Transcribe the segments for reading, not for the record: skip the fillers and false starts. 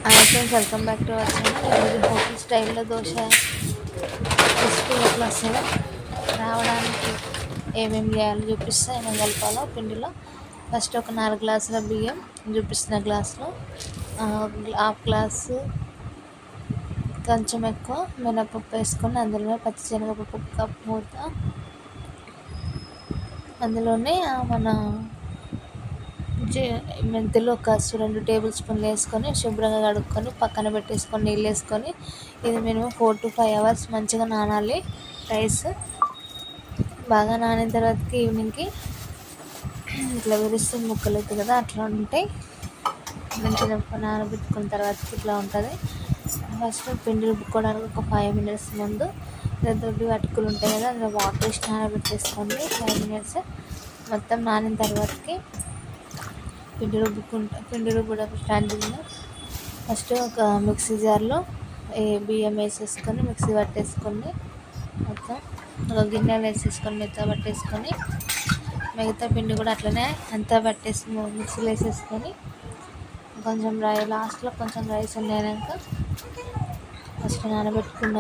Hi friends, welcome back to our channel. ఈరోజు hotel స్టైల్లో dosa crispy ఎట్లా వస్తుందో రావడానికి ఏమేమి చేయాలో చూపిస్తా. ఏమేమి కలపాలో పిండిలో. ఫస్ట్ ఒక 4 గ్లాసుల బియ్యం చూపిస్తున్న గ్లాసులో హాఫ్ గ్లాసు కొంచెం ఎక్కువ మినపప్పు వేసుకొని అందులో పచ్చిశనగపప్పు కప్పు మూత, అందులోనే మన మెంతులు ఒక 2 టేబుల్ స్పూన్లు వేసుకొని శుభ్రంగా కడుక్కొని పక్కన పెట్టేసుకొని నీళ్ళు వేసుకొని ఇది మినిమం 4 to 5 hours మంచిగా నానాలి. రైస్ బాగా నానిన తర్వాతకి ఈవినింగ్కి ఇట్లా విరిస్తే ముక్కలు అవుతుంది కదా, అట్లా ఉంటాయి. మంచిగా నానబెట్టుకున్న తర్వాతకి ఇట్లా ఉంటుంది. ఫస్ట్ పిండి రుబ్బుకోవడానికి ఒక 5 minutes ముందు దొడ్డు అటుకులు ఉంటాయి కదా, అందులో వాటర్ వేసి నానబెట్టేసుకోండి 5 minutes. మొత్తం నానిన తర్వాతకి పిండి రుబ్బడం స్టార్ట్ చేద్దాం. ఫస్ట్ ఒక మిక్సీ జార్లో బియ్యం వేసేసుకొని మిక్సీ పట్టేసుకొని మొత్తం ఒక గిన్నెలో వేసేసుకొని మెత్తగా పట్టేసుకొని మిగతా పిండి కూడా అట్లనే అంతా మిక్సీలో వేసేసుకొని కొంచెం లాస్ట్లో కొంచెం రైస్ ఉండేనాక ఫస్ట్ నానబెట్టుకున్న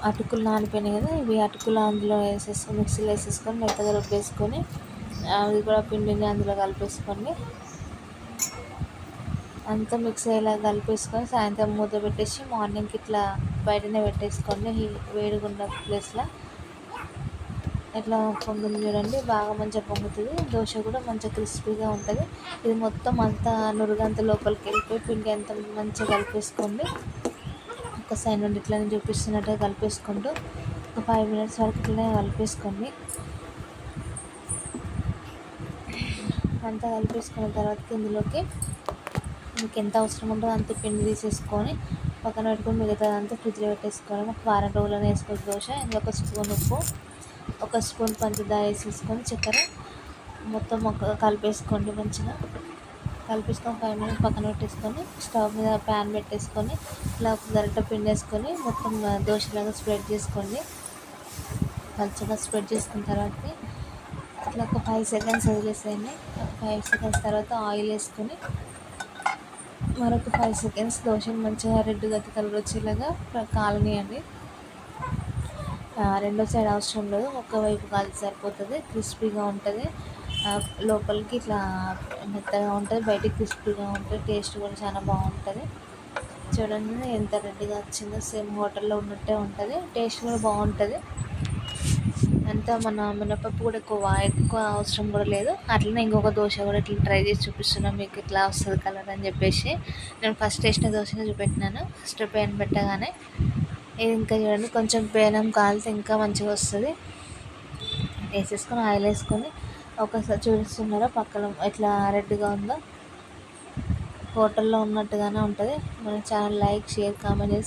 అటుకులు నానిపోయినాయి కదా, ఇవి అటుకులు అందులో వేసేసుకొని మిక్సీలో వేసేసుకొని మెత్తగా రుబ్బేసుకొని అది కూడా పిండిని అందులో కలిపేసుకోండి. అంతా మిక్స్ అయ్యేలా కలిపేసుకొని సాయంత్రం మూత పెట్టేసి మార్నింగ్కి ఇట్లా బయటనే పెట్టేసుకోండి. వేడిగా ఉన్న ప్లేస్లో ఎట్లా పొంగుతుంది చూడండి, బాగా మంచిగా పొంగుతుంది. దోశ కూడా మంచిగా క్రిస్పీగా ఉంటుంది. ఇది మొత్తం అంతా నురుగంత లోపలికి వెళ్ళిపోయి పిండి అంత మంచిగా కలిపేసుకోండి. ఒక సైడ్ నుండి ఇట్లా చూపిస్తున్నట్టుగా కలిపేసుకుంటూ ఒక 5 minutes వరకు ఇట్లనే కలిపేసుకోండి. అంతా కలిపేసుకున్న తర్వాత ఇందులోకి మీకు ఎంత అవసరం ఉంటుందో అంత పిండి తీసేసుకొని పక్కన పెట్టుకొని మిగతాదంతా ఫ్రిడ్జ్లో పెట్టేసుకోవాలి. ఒక వారం రోజులను వేసుకోవచ్చు దోశ. ఇందులో ఒక స్పూన్ ఉప్పు, ఒక స్పూన్ పంచదార వేసేసుకొని చక్కెర మొత్తం కలిపేసుకోండి. మంచిగా కలిపేసుకొని 5 minutes పక్కన పెట్టేసుకొని స్టవ్ మీద ప్యాన్ పెట్టేసుకొని ఇలా ఒక గరిటె పిండి వేసుకొని మొత్తం దోశలాగా స్ప్రెడ్ చేసుకోండి. పలుచగా స్ప్రెడ్ చేసుకున్న తర్వాత అట్లా ఒక 5 seconds వదిలేసేయండి. ఒక 5 seconds తర్వాత ఆయిల్ వేసుకొని మరొక 5 seconds దోశను మంచిగా రెడ్ గట్టి కలర్ వచ్చేలాగా కాలనియండి. రెండో సైడ్ అవసరం లేదు, ఒక్కవైపు కాలితే సరిపోతుంది. క్రిస్పీగా ఉంటుంది, లోపలికి ఇట్లా మెత్తగా ఉంటుంది, బయటికి క్రిస్పీగా ఉంటుంది. టేస్ట్ కూడా చాలా బాగుంటుంది. చూడండి ఎంత రెడ్గా వచ్చిందో, సేమ్ హోటల్లో ఉన్నట్టే ఉంటుంది. టేస్ట్ కూడా బాగుంటుంది. అంతా మన మినపప్పు కూడా ఎక్కువ అవసరం కూడా లేదు. అట్లనే ఇంకొక దోశ కూడా ఇట్లా ట్రై చేసి చూపిస్తున్నాను మీకు ఇట్లా వస్తుంది కలర్ అని చెప్పేసి. నేను ఫస్ట్ వేసిన దోశనే చూపెట్టినాను ఫస్ట్ పెనం పెట్టగానే. ఇది ఇంకా చూడండి కొంచెం పెనం కాలితే ఇంకా మంచిగా వస్తుంది. వేసేసుకొని ఆయిల్ వేసుకొని ఒకసారి చూపిస్తున్నారా పక్కన ఎట్లా రెడ్గా ఉందో, హోటల్లో ఉన్నట్టుగానే ఉంటుంది. మన ఛానల్ లైక్, షేర్, కామెంట్ చేసి